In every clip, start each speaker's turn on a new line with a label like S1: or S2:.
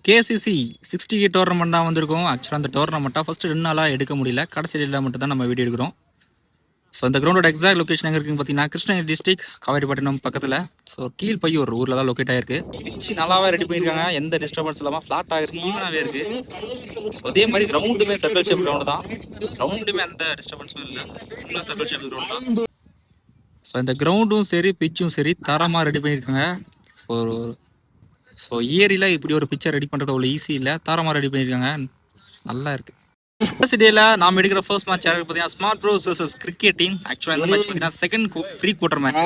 S1: KCC 60 tournament தான் வந்திருக்கும். ஆக்சுவலாக அந்த டோர்னமெண்ட்டாக ஃபஸ்ட்டு 2 நாளாக எடுக்க முடியல. கடைசி டேட்டில் மட்டும் தான் நம்ம வீடியோ எடுக்கிறோம். ஸோ இந்த கிரௌண்டோட எக்ஸாக்ட் லொக்கேஷன் எங்கே இருக்குன்னு பார்த்தீங்கன்னா கிருஷ்ணகிரி டிஸ்ட்ரிக்ட் காவேரிப்பட்டினம் பக்கத்தில். ஸோ கீழ்பையூர் ஊரில் தான் லொக்கேட் ஆயிருக்கு. பிச்சு நல்லாவே ரெடி பண்ணியிருக்காங்க. எந்த டிஸ்டர்பன்ஸ் இல்லாமல் ஃப்ளாட்டாக இருக்குது, ஈவனாகவே இருக்குது. ஸோ அதே மாதிரி கிரவுண்டுமே சர்க்கிள் ஷேப் கிரவுண்டு தான். கிரவுண்டுமே எந்த டிஸ்டர்பன்ஸும் இல்லை, ஃபுல்லாக சர்க்கிள் ஷேப் கிரவுண்ட் தான். ஸோ இந்த கிரவுண்டும் சரி பிச்சும் சரி தரமாக ரெடி பண்ணியிருக்காங்க. ஒரு ஸோ ஏரியில் இப்படி ஒரு பிக்சர் ரெடி பண்ணுறது அவ்வளோ ஈஸி இல்லை, தாரமாக ரெடி பண்ணியிருக்காங்க. நல்லா இருக்குது. ஃபர்ஸ்ட் டேல நாம் எடுக்கிற ஃபர்ஸ்ட் மேட்ச் யாருக்கு பார்த்தீங்கன்னா smart bros versus cricket team. ஆக்சுவலாக இந்த மேட்ச் பார்த்தீங்கன்னா second pre quarter match.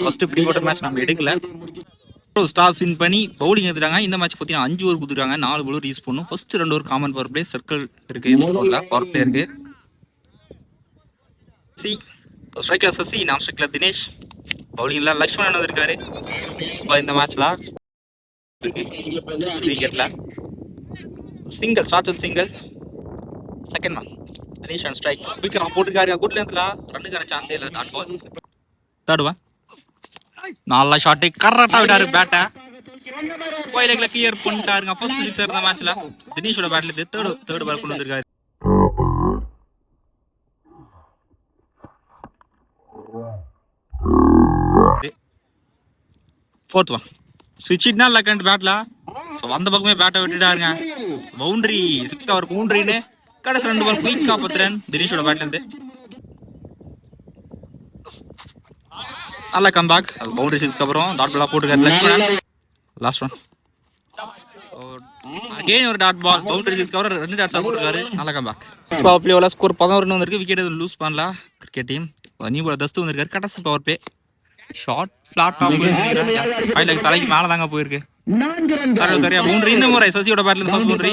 S1: First pre quarter match நம்ம எடுக்கல. ஸ்டார்ஸ் வின் பண்ணி பவுலிங் எடுத்துட்டாங்க. இந்த மேட்ச் பார்த்தீங்கன்னா 5 ஓவர் கொடுத்துருக்காங்க, 4 பவுலர் யூஸ் பண்ணும். First 2 over common power play circle இருக்கு, பவர் பிளே இருக்கு. Striker Sasi, non striker Dinesh. பவுலிங்ல லக்ஷ்மணன் இருக்காரு. இந்த மேட்ச்ல கிரிக்கெட்ல single start single. Second man Dinesh and strike குயிக்கரா போட்டுருக்காரு. குட் லென்த்ல ரன்னுக்கான சான்ஸே இல்லை. Dot ball. தேர்ட் ஒன் நல்ல ஷாட் கரெக்டா விட்டாரு பேட்டை. ஸ்கொயர் லெக்ல கிளியர் பண்ணிட்டாருங்க. ஃபர்ஸ்ட் சிக்ஸர் இந்த மேட்ச்ல தினேஷோட பேட்ல இருந்து தேர்ட் பால் கொண்டு வந்திருக்காரு. ஃபோர்த் ஒன் ஸ்விட்ச் இட்னா லக் அண்ட் பேட்ல வந்த பக்கமே பேட்டை விட்டுட்டாருங்க. பவுண்டரி 6 கவர் பவுண்டரின்னு கடைசி 2 பால் குயிக் காப்பாத்துறேன் தினேஷோட பேட்ல இருந்து. நல்ல கம்பேக். பவுண்டரி 6 அப்புறம் டாட் பாலா போட்டுருக்காரு. லாஸ்ட் ஒன் அகைன் ஒரு டாட் பால் பவுண்டரி 6 கவர் 2 டாட்ஸா போட்டுருக்காரு. நல்ல கம்பேக். பவர் பிளேல ஸ்கோர் 11 வந்திருக்கு. விக்கெட் எதுவும் லூஸ் பண்ணல கிரிக்கெட் டீம். நியூ பால் தஸ்து வந்திருக்காரு. கடைசி power play short flat top தலைக்கு மேல தாங்க போயிருக்கு. பவுண்டரி இந்த முறை சசியோட பேட்ல இருந்து ஃபர்ஸ்ட் பவுண்டரி.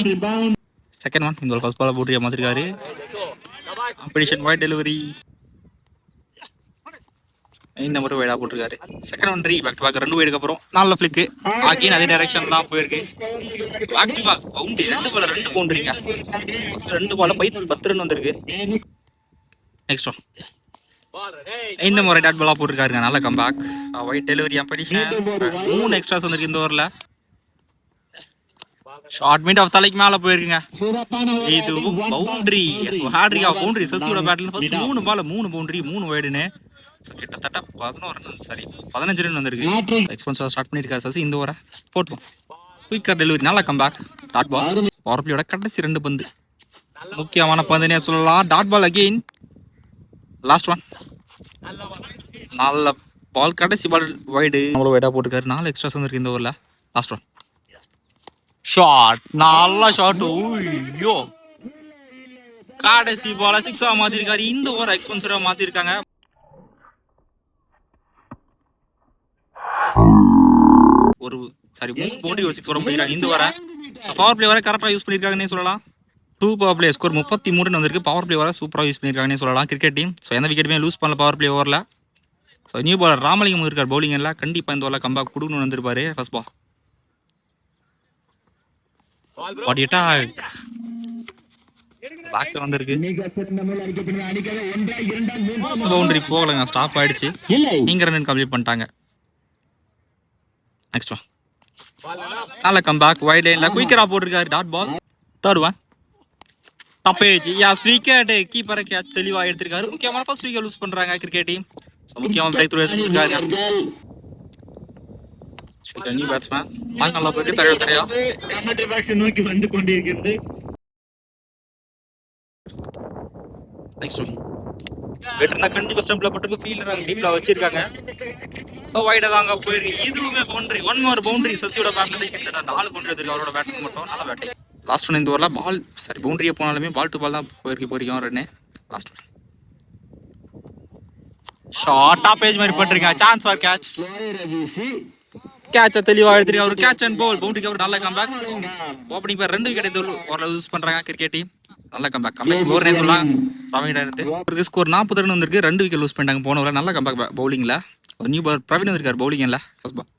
S1: செகண்ட் ஒன் இந்த ஃபர்ஸ்ட் பால் பவுண்டரியா மாத்திருக்காரு. காம்படிஷன் வைட் டெலிவரி இந்த முறை வைடா போட்டிருக்காரு. Second one back to back 2 வைடுக்கு அப்புறம் நல்ல ஃபிளிக். அகைன் அதே டைரக்ஷன் தான் போயிருக்கு. Back to back boundary 2 ball 2 பவுண்டரிங்க. ஃபர்ஸ்ட் 2 பால்ல 10 ரன் வந்திருக்கு. நெக்ஸ்ட் ஒன் இந்த முறை டாட் பாலா போட்டிருக்காருங்க. நல்ல comeback. White delivery competition 3 extras வந்திருக்கு இந்த ஓவர்ல. ஷார்ட் மீட் ஆஃப் தலைக்கு மேல போயிருக்குங்க. இது பவுண்டரி ஹாட்ரிகா பவுண்டரி சசியோட பேட்ல ஃபர்ஸ்ட் 3 பால் 3 பவுண்டரி 3 வைடுன்னு கிட்டத்தட்ட 15 ரன் வந்திருக்கு. எக்ஸ்பென்சிவா ஸ்டார்ட் பண்ணிருக்காரு சசி இந்த ஓவரை. ஃபோர்த் ஒன் குயிக்கர் டெலிவரி நல்ல கம்பேக். டாட் பால் பவர் பிளேயோட கடைசி 2 பந்து முக்கியமான பந்துனே சொல்லலாம். Dot ball again. Last one நல்ல பால் கடைசி பால் வைடு அவ்வளோ வைடா போட்டுருக்காரு. 4 எக்ஸ்ட்ராஸ் வந்திருக்கு இந்த ஓவரில். லாஸ்ட் ஒன் ஷார்ட் நல்ல ஷார்ட். ஐயோ கடைசி பால 6 மாத்திருக்காரு. இந்த ஓவர் எக்ஸ்பென்சிவா மாத்திருக்காங்க. ஒரு 3 பவுண்டரி ஒரு 6 வர போயிருக்காங்க இந்த ஓவரை. பவர் பிளே வர கரெக்டாக யூஸ் பண்ணியிருக்காங்கன்னே சொல்லலாம். 2 பவர் பிளே ஸ்கோர் 33 வந்திருக்கு. பவர் பிளே வர சூப்பராக யூஸ் பண்ணியிருக்காங்கன்னு சொல்லலாம் கிரிக்கெட் டீம். ஸோ எந்த விக்கெட்டுமே லூஸ் பண்ணல பவர் பிளே ஓவரில். ஸோ நியூ பாலர் ராமலிங்கம் இருக்கார் பவுலிங் எல்லாம். கண்டிப்பாக இந்த ஓவரில் கம்பேக் கொடுக்கணும்னு வந்திருப்பாரு. ஃபர்ஸ்ட் பால் பேக்ல வந்திருக்கு. பவுண்டரி போகலங்க, ஸ்டாப் ஆயிடுச்சு. நீங்க ரன் கம்ப்ளீட் பண்ணிட்டாங்க. நெக்ஸ்ட் ஒன் நல்ல கம்பேக் வைட் லைன்ல குயிக்கரா போட்டிருக்காரு. Dot ball. தேர்ட் ஒன் தப்பேஜ் யாஸ் விக்கெட். கீப்பரை கேட்ச் தெளிவா எடுத்திருக்காரு. முக்கியமான ஃபர்ஸ்ட் விக்கெட் லூஸ் பண்றாங்க கிரிக்கெட் டீம். முக்கியமான பிரேக் த்ரூ எடுத்திருக்காரு. நியூ பேட்ஸ்மேன் நல்லா போயிட்டு தரையா நோக்கி வந்து கொண்டிருக்கிறது. நெக்ஸ்ட் ஒன் வெட்டர்னா கண்டிப்பா ஸ்டம்ப்ல போட்டு ஃபீல்டர் டீப்ல வச்சிருக்காங்க. சோ வைடா தாங்க போயிருக்கு. இதுவுமே பவுண்டரி. 1 more பவுண்டரி சசியோட பேட்ல இருந்து கிட்டத்தட்ட 4 பவுண்டரி இருக்கு அவரோட பேட்டிங் மட்டும். நல்ல பேட்டிங். லாஸ்ட் ஒன் இந்த ஓவர்ல பால் பவுண்டரியே போனாலுமே பால் டு பால் தான் போயிருக்கோம் ரன்னு. லாஸ்ட் ஒன் ஷார்ட்டா பேஜ் மாதிரி போட்டுருங்க. Chance for catch. கேட்ச தெளிவா எடுத்துருக்கு. அவர் கேட்ச் அண்ட் பால் பவுண்டரிக்கு அவர் நல்ல கம்பேக். ஓப்பனிங் பேர் 2 விக்கெட் ஓரளவு யூஸ் பண்றாங்க கிரிக்கெட் டீம். நல்ல கம்பேக் ஓவர்னே சொல்லலாம். அவங்களுக்கு ஸ்கோர் 40 ரன் வந்திருக்கு. 2 விக்கெட் லூஸ் பண்ணிட்டாங்க போன ஓவர்ல. நல்ல கம்பேக் பவுலிங்ல. நியூ பாலர் பிரவீன் வந்திருக்காரு பவுலிங்ல. ஃபர்ஸ்ட் பால்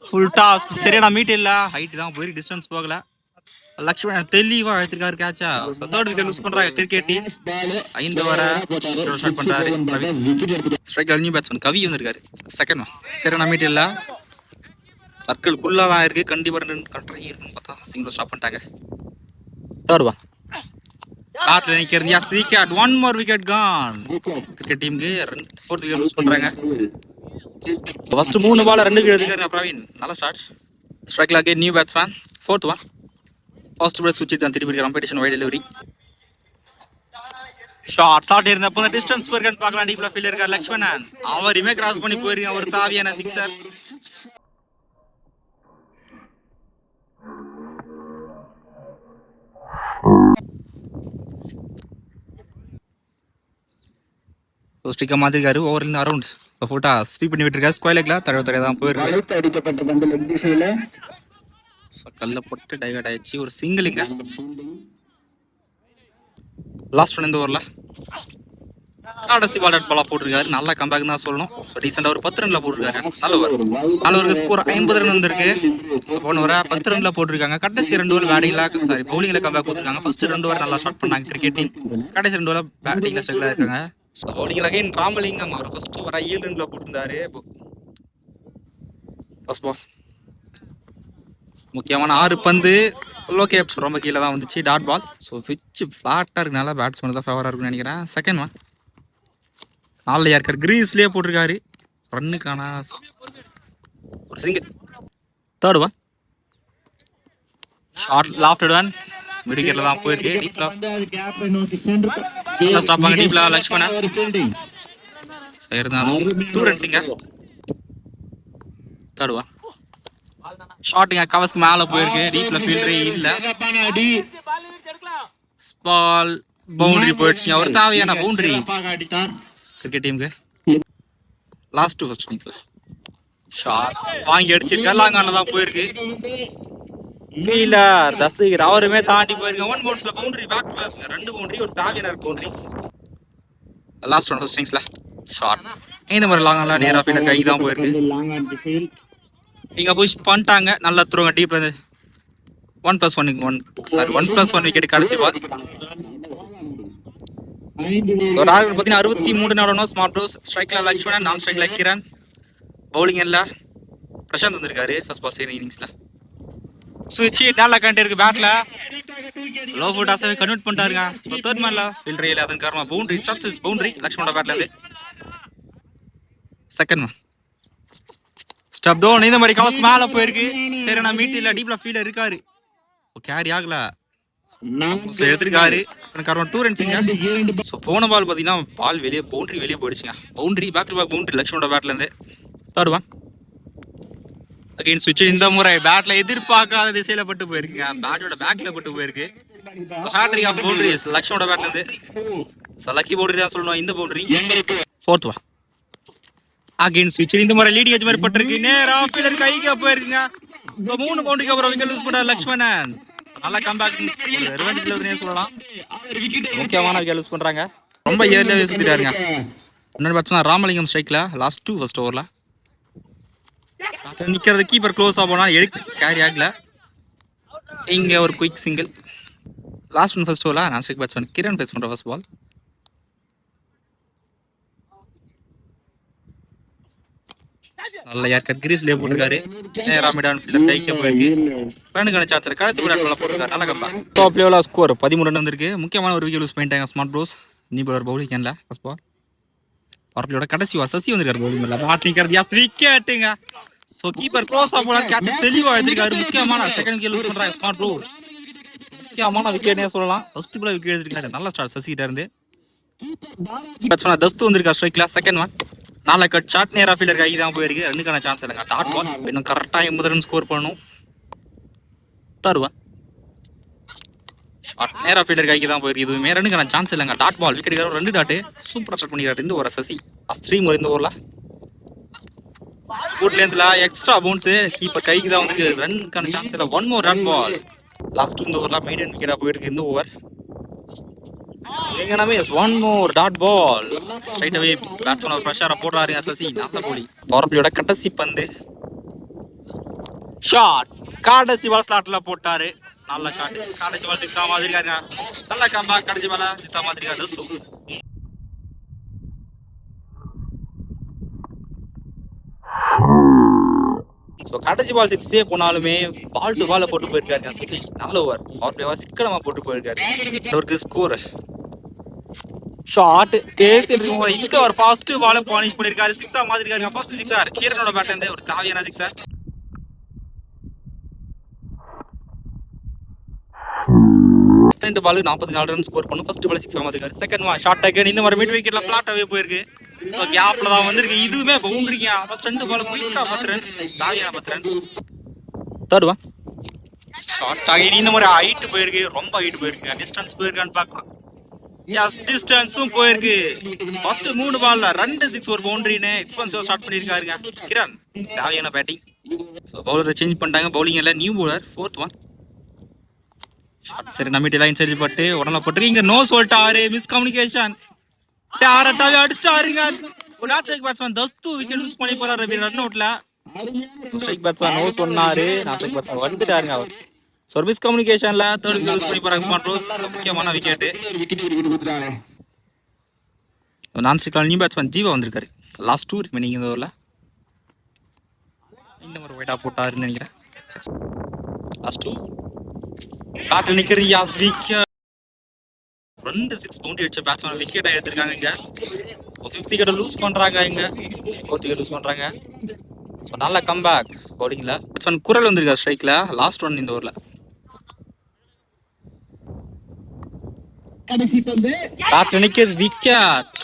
S1: ஃபுல் டாஸ் சரியான மீட் இல்ல. ஹைட் தான் போய் டிஸ்டன்ஸ் போகல. லக்ஷ்மணன் தெளிவா எடுத்திருக்காரு கேட்சா. தேர்ட் விக்கெட் லூஸ் பண்றாங்க கிரிக்கெட் டீம். 5 ஓவரை ஸ்டார்ட் பண்றாரு. ஸ்ட்ரைக்கர் நியூ பேட்ஸ்மேன் கவி வந்திருக்காரு. செகண்ட் ஒன் சரியான மீட் இல்ல. சர்க்கிள்குள்ளே தான் இருக்குது. கண்டிப்பாக ரெண்டு கரெக்டாக இருக்குன்னு பார்த்தா சிங்கிள் ஸ்டாப் பண்ணிட்டாங்க. தேர்ட் ஒன் காட்டில் நிற்கிறது எஸ் wicket. One more wicket gone. Cricket டீமுக்கு ஃபோர்த் விக்கெட் யூஸ் பண்ணுறாங்க. ஃபர்ஸ்ட் 3 பால் 2 விக்கெட் எடுத்துக்காருங்க பிரவீன். நல்ல ஸ்டார்ட். ஸ்ட்ரைக்கில் again new batsman. Fourth one first ball சுவிட்ச் தான் திருப்பி competition wide delivery. Short short இருந்தப்போ டிஸ்டன்ஸ் போயிருக்கான்னு பார்க்கலாம். டீப்ல ஃபீல்ட் இருக்கார் லக்ஷ்மணன். அவரையுமே கிராஸ் பண்ணி போயிருக்காங்க. ஒரு தாவியான சிக்ஸர். ஸ்டிக்கா மாத்திருக்காரு. ஓவர்ல இருந்து அரௌண்ட் ஃபோட்டா ஸ்வீப் பண்ணி விட்டுருக்காரு. ஸ்கொயர் லெக்ல தடவை தான் போயிருக்கு.
S2: அடிக்கப்பட்ட பந்து லெக் திசையில
S1: கல்ல போட்டு டைவர்ட் ஆயிடுச்சு. ஒரு சிங்கிளுங்க. லாஸ்ட் ஒன் இந்த ஓவர்ல கடைசி பால் அட் பாலா போட்டிருக்காரு. நல்ல கம்பேக் தான் சொல்லணும். ரீசெண்டா ஒரு 10 ரன்ல போட்டிருக்காரு. நல்லவருக்கு ஸ்கோர் 50 ரன் வந்திருக்கு. போன வர 10 ரன்ல போட்டிருக்காங்க. கடைசி 2 ஓவர் பேட்டிங்ல பவுலிங்ல கம்பேக் கொடுத்துருக்காங்க. ஃபர்ஸ்ட் 2 ஓவர் நல்லா ஸ்டார்ட் பண்ணாங்க கிரிக்கெட் டீம். கடைசி 2 ஓவர் பேட்டிங்ல ஸ்ட்ரகிளா இருக்காங்க. பவுலிங்ல அகைன் ராமலிங்கம் அவர் ஃபர்ஸ்ட் வர 7 ரன்ல போட்டிருந்தாரு. ஃபர்ஸ்ட் பால் முக்கியமான 6 பந்து லோ கேப்ஸ் ரொம்ப கீழே தான் வந்துச்சு. Dot ball. ஸோ பிட்ச் ஃபிளாட்டாக இருக்கனால பேட்ஸ்மேன் தான் ஃபேவராக இருக்குன்னு நினைக்கிறேன். செகண்ட் ஒன் நாளில் யாருக்கார் கிரீஸ்லேயே போட்டிருக்காரு. ரன்னுக்கான ஒரு சிங்கிள். Third one short lofted one மிடிக்கெட்ல தான் போயிருக்கு. டீப்ல ஸ்டாப் பண்ணி டீப்ல லக்ஷ்மணன் இருந்தாலும் 2 ரன்ஸுங்க. தேர்ட் ஒன் ஷாட்டுங்க கவர்ஸ்க்கு மேல போயிருக்கு. டீப்ல ஃபீல்டரே இல்ல. பால் பவுண்டரி போயிடுச்சு. ஒரு தாவியான பவுண்டரி கிரிக்கெட் டீமுக்கு. லாஸ்ட் டூ ஃபர்ஸ்ட் இன்னிங்ஸ்ல ஷாட் வாங்கி அடிச்சிருக்காரு. லாங்கான தான் போயிருக்கு. ஃபீல்டர் தஸ்தகிர் அவருமே தாண்டி போயிருக்காங்க. ஒன் பவுன்ஸ்ல boundary back to back 2 boundary ஒரு தாவியான பவுண்டரி. லாஸ்ட் ஒன் ஃபர்ஸ்ட் இன்னிங்ஸ்ல ஷாட் இந்த மாதிரி லாங்கான நேரா ஃபீல்டர் கை தான் போயிருக்கு. இங்க புஷ் பண்ணிட்டாங்க. நல்லா த்ரோங்க டீப்ல இருந்து 1+1 விக்கெட் கடைசி பால். டார்கெட் பார்த்தீங்கன்னா 63 நடணும். ஸ்மார்ட் ப்ளூஸ் ஸ்ட்ரைக்ல லக்ஷ்மணன், நான் ஸ்ட்ரைக்ல கிரண். பவுலிங் எல்லாம் பிரசாந்த் வந்திருக்காரு ஃபர்ஸ்ட் பால் செகண்ட் இன்னிங்ஸ்ல. சுவிட்ச் நல்லா கண்டே இருக்கு பேட்ல. லோ ஃபுட் ஆசை கன்வெர்ட் பண்ணிட்டாருங்க. ஸோ தேர்ட் மேன்ல ஃபீல்டர் இல்லை. அதன் காரணமா பவுண்டரி சர்ச் பவுண்டரி லக்ஷ்மணோட பேட்ல இருந்து. செகண்ட் மேன் ஸ்டப் டவுன் இந்த மாதிரி கவர்ஸ் மேல போயிருக்கு. சரி நான் மீட் இல்ல டீப்ல ஃபீல்டர் இருக்காரு. கேரி ஆகல எடுத்திருக்காரு. 2 ரன்ஸுங்க. ஸோ போன பால் பார்த்தீங்கன்னா பால் வெளியே பவுண்டரி வெளியே போயிடுச்சுங்க. Boundary back to back boundary லக்ஷ்மணோட பேட்ல இருந்து. தேர்ட் ஒன் அகைன் சுவிட்ச். இந்த முறை பேட்ல எதிர்பார்க்காத திசையில பட்டு போயிருக்குங்க. பேட்டோட பேக்ல பட்டு போயிருக்கு. ஹேட்ரிக் ஆஃப் பவுண்டரிஸ் லக்ஷ்மணோட பேட்ல இருந்து. லக்கி பவுண்டரி தான் சொல்லணும் இந்த பவுண்டரி. ஃபோர்த் ஒன் அகைன் சுவிட்ச். இந்த முறை லீடிங் எட்ஜ் மாதிரி பட்டிருக்கு. நேரா ஃபீல்டர் கைக்கு போயிருக்குங்க. ஸோ 3 பவுண்டரிக்கு அப்புறம் விக்கெட் லூஸ் பண்ணார் லக்ஷ்மணன். நல்ல கம்பேக் ரிவெஞ்ச் டெலிவரினே சொல்லலாம். முக்கியமான விக்கெட் லூஸ் பண்றாங்க. ரொம்ப ஏர்லியாவே சுத்திட்டாருங்க. இன்னொரு பேட்ஸ்மேன் ராமலிங்கம் ஸ்ட்ரைக்ல லாஸ்ட் 2 ஃபர்ஸ்ட் ஓவர்ல நிக்கிறது. கீப்பர் க்ளோஸ் ஆ போனா கேரி ஆகல. இங்க ஒரு quick single. Last one first ஓவர்ல நான் ஸ்ட்ரைக் பேட்ஸ்மேன் கிரண் ஃபேஸ் பண்ற ஃபர்ஸ்ட் பால். நல்ல யார்கர் கிரீஸ்லயே போட்டுருக்காரு. நேரா மிடான் ஃபீல்டர் கைக்க போயிருக்கு. ரன்னுக்கான சான்ஸ் கடைசி மிடான் போட்டுருக்காரு. நல்ல கம்பேக். டாப் லெவல்ல ஸ்கோர் 13 ரன் வந்திருக்கு. முக்கியமான ஒரு விக்கெட் லூஸ் பண்ணிட்டாங்க ஸ்மார்ட் ப்ரோஸ். நீ பவுலர் பவுலிங் கேன்ல ஃபர்ஸ்ட் பால். பார்க்கலோட கடைசி ஓவர் சசி வந்திருக்காரு பவுலிங்ல. பேட்டிங் கர்து எஸ் விக்கெட்டுங்க. சோ கீப்பர் க்ளோஸ் ஆ போனா கேட்ச் தெளிவா எடுத்திருக்காரு. முக்கியமான செகண்ட் விக்கெட் லூஸ் பண்றாங்க ஸ்மார்ட் ப்ரோஸ். முக்கியமான விக்கெட்னே சொல்லலாம். ஃபர்ஸ்ட் பால் விக்கெட் எடுத்திருக்காரு. நல்ல ஸ்டார்ட் சசி கிட்ட இருந்து. பேட்ஸ்மேன் தஸ்து வந்திருக்காரு ஸ்ட்ரைக்ல. செகண்ட் ஒன் நாளை கட் ஷாட் நேரா ஃபீல்டர் கை தான் போயிருக்கு. ரன்னுக்கான சான்ஸ் இல்லைங்க. டாட் பால் இன்னும் கரெக்டாக 80 ரன் ஸ்கோர் பண்ணணும். தருவன் ஷாட் நேரா ஃபீல்டர் கைக்கு தான் போயிருக்கு. இதுவுமே ரன்னுக்கான சான்ஸ் இல்லைங்க. டாட் பால் விக்கெட் 2 டாட்டு சூப்பராக ஸ்டார்ட் பண்ணிக்கிறாரு இந்த ஓவர் சசி. ஸ்ட்ரீம் ஒரு இந்த ஓவரில் குட் லென்த்ல எக்ஸ்ட்ரா பவுன்ஸ் கீப்பர் கைக்கு தான் வந்து ரன்னுக்கான சான்ஸ் இல்லை. 1 மோர் டாட் பால். லாஸ்ட் இந்த ஓவரில் மீடியம் விக்கெட்டாக போயிருக்கு இந்த over. One more dot ball. Straight away batsman பிரஷரை போடுறாருங்க சசி. நல்ல போலி. பவர் பிளேயோட கடைசி பந்து ஷாட் கடைசி பால் ஸ்லாட்ல போட்டாரு. நல்ல ஷாட். கடைசி பால் 6 மாதிரி இருக்காருங்க. நல்ல கம்பேக். கடைசி பால் 6 மாதிரி இருக்காரு. ஸோ கடைசி பால் சிக்ஸே போனாலுமே பால் டு பாலை போட்டு போயிருக்காரு சசி. நல்ல ஓவர் பவர் பிளேவா சிக்கனமா போட்டு போயிருக்காரு. அவருக்கு ஸ்கோர் ஷாட் கேஸ் இங்க ஒரு ஃபர்ஸ்ட் பால் பானிஷ் பண்ணிருக்காரு. சிக்ஸா மாத்திருக்காரு. ஃபர்ஸ்ட் சிக்ஸர் கீரனோட பேட்ல இருந்து ஒரு தாவியான சிக்ஸர். ரெண்டு பால் 44 ரன் ஸ்கோர் பண்ணு. ஃபர்ஸ்ட் பால் சிக்ஸா மாத்திருக்காரு. செகண்ட் ஒன் ஷாட் டேக்கன் இந்த மாதிரி மிட் விக்கெட்ல ஃபிளாட்டாவே போயிருக்கு. ஸோ கேப்ல தான் வந்திருக்கு. இதுவுமே பவுண்டரிங்க. ஃபர்ஸ்ட் ரெண்டு பால் குயிக்கா 10 ரன் தாவியான 10 ரன். தேர்ட் ஒன் ஷார்ட் ஆகி இந்த மாதிரி ஹைட் போயிருக்கு. ரொம்ப ஹைட் போயிருக்கு. டிஸ்டன்ஸ் போயிருக்கான்னு பார்க்கலாம். எஸ் டிஸ்டன்ஸும் போயிருக்கு. ஃபர்ஸ்ட் 3 பால்ல 2 6 ஒரு பவுண்டரின்னு எக்ஸ்பென்சிவா ஸ்டார்ட் பண்ணிருக்காருங்க கிரண். தேவையான பேட்டிங். ஸோ பவுலரை சேஞ்ச் பண்ணிட்டாங்க. பவுலிங் எல்லாம் நியூ பவுலர். ஃபோர்த் ஒன் சரி நம்பிட்டு லைன் சரி பட்டு உடனே போட்டு இங்க நோ சொல்லிட்டாரு. மிஸ் கம்யூனிகேஷன் டேரக்டாவே அடிச்சிட்டாருங்க. ஒரு நாட் ஸ்ட்ரைக் பேட்ஸ்மேன் தஸ்து விக்கெட் லூஸ் பண்ணி போறாரு ரன் அவுட்ல. ஸ்ட்ரைக் பேட்ஸ்மேன் நோ சொன்னாரு. நாட் ஸ்ட்ரைக் பேட்ஸ்மேன் வந்துட்டாருங்க அவர். ஸோ மிஸ் கம்யூனிகேஷன்ல தேர்ட் விக்கெட் லூஸ் பண்ணி போறாங்க ஸ்மார்ட் ரோஸ். முக்கியமான wicket. Non strike new batsman Jeeva வந்திருக்காரு. லாஸ்ட் 2 ரிமைனிங் இந்த ஓவர்ல இந்த மாதிரி ஒயிட்டா போட்டாருன்னு நினைக்கிறேன். லாஸ்ட் 2 காத்து நிக்கிற யாஸ் விக்கெட். 2 6 பவுண்டரி அடிச்ச பேட்ஸ்மேன் விக்கெட் எடுத்திருக்காங்க. இங்க 5th விக்கெட் லூஸ் பண்றாங்க. இங்க 4th விக்கெட் லூஸ் பண்றாங்க. ஸோ நல்ல கம்பேக் பவுலிங்ல. பேட்ஸ்மேன் குரல் வந்திருக்காரு ஸ்ட்ரைக்ல. லாஸ்ட் ஒன் இந்த ஓவர்ல காத்து நிக்கிறது wicket.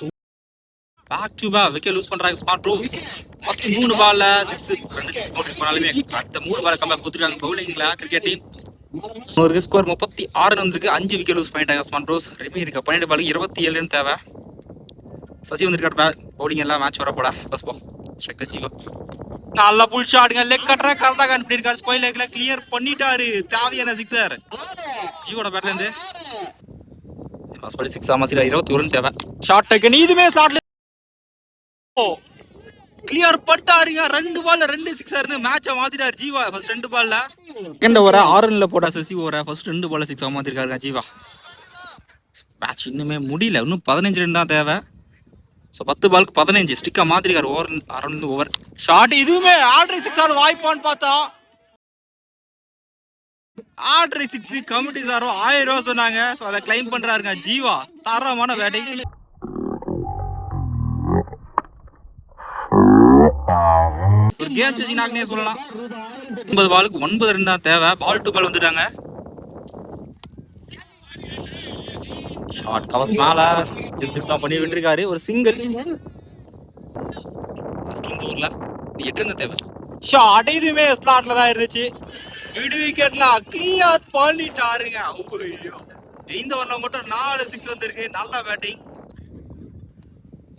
S1: Back to back wicket loose பண்றாங்க ஸ்மார்ட் ரோஸ். ஃபர்ஸ்ட் 3 பால்ல 6 2 6 பவுண்டரி போனாலுமே அடுத்த 3 பால் கம்பேக் கொடுத்துருக்காங்க பவுலிங்ல கிரிக்கெட் டீம். ஒரு ஸ்கோர் 36 வந்திருக்கு. 5 விக்கெட் லூஸ் பண்ணிட்டாங்க ஸ்மார்ட் ரோஸ். ரிமைன் இருக்க 12 பாலுக்கு 27 ரன் தேவை. சசி வந்திருக்காரு பவுலிங் எல்லாம் மேட்ச் வரப்போடா. ஃபர்ஸ்ட் பால் ஸ்ட்ரைக் ஜீவோ நல்லா புல் ஷாட்ங்க. லெக் கட்டற கரெக்டா கண்டுபிடிச்சிருக்காரு. ஸ்கொயர் லெக்ல கிளியர் பண்ணிட்டாரு. தேவையான சிக்ஸர் ஜீவோட பேட்ல இருந்து. ஃபர்ஸ்ட் பால் 6 ஆமாசில 21 ரன் தேவை. ஷாட் டேக்கன் இதுமே ஸ்லாட்ல கிளியர் பட்டாருங்க. 2 பால்ல 2 சிக்ஸர்னு மேட்சை மாத்திட்டாரு ஜீவா. ஃபர்ஸ்ட் 2 பால்ல செகண்ட் ஓவர 6 ரன்ல போட்டா சசி ஓவர ஃபர்ஸ்ட் 2 பால்ல 6 மாத்திருக்காருங்க ஜீவா. மேட்ச் இன்னுமே முடியல. இன்னும் 15 ரன் தான் தேவை. ஸோ 10 பாலுக்கு 15 ஸ்டிக்கா மாத்திருக்காரு. ஓவர் அரௌண்ட் ஓவர் ஷாட் இதுவுமே ஆர்டரி 6 ஆர் வாய்ப்பான்னு பார்த்தா ஆர்டரி 6 கமிட்டி சாரோ 1000 ரூபா சொன்னாங்க. ஸோ அதை கிளைம் பண்றாருங்க ஜீவா. தரமான பேட்டிங். ஒரு கேம் சேஞ்சிங் நாக்குனே சொல்லலாம். 9 பாலுக்கு 9 ரன் தான் தேவை. பால் டு பால் வந்துட்டாங்க. ஷாட் கவர்ஸ் மேல ஜஸ்ட் தான் பண்ணி விட்டுருக்காரு. ஒரு சிங்கிள். லாஸ்ட் இந்த ஓவர்ல 8 ரன் தேவை. ஷாட் இதுமே ஸ்லாட்ல தான் இருந்துச்சு. மிட் விக்கெட்ல கிளியர் பண்ணிட்டாருங்க. ஐயோ இந்த ஓவர்ல மட்டும் 4 6 வந்திருக்கு. நல்ல பேட்டிங்.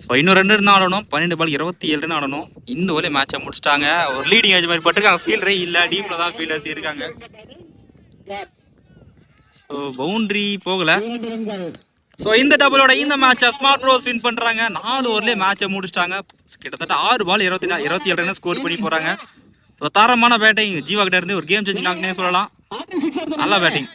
S1: ஸோ இன்னும் 2 ரன் ஆடணும். 12 பால் 27 ரன் ஆடணும். இந்த ஓவர்ல மேட்சை முடிச்சிட்டாங்க. ஒரு லீடிங் ஏஜ் மாதிரி பட்டிருக்காங்க. ஃபீல்டரே இல்ல. டீப்ல தான் ஃபீல்டர்ஸ் இருக்காங்க. ஸோ பவுண்டரி போகல. ஸோ இந்த டபுளோட இந்த மேட்சை ஸ்மார்ட் ரோஸ் வின் பண்றாங்க. 4 ஓவர்லேயே மேட்சை முடிச்சிட்டாங்க. கிட்டத்தட்ட 6 பால் 27 ரன் ஸ்கோர் பண்ணி போறாங்க. ஸோ தரமான பேட்டிங் ஜீவா கிட்ட இருந்து. ஒரு கேம் சேஞ்சிங் ஆகுனே சொல்லலாம். நல்ல பேட்டிங்.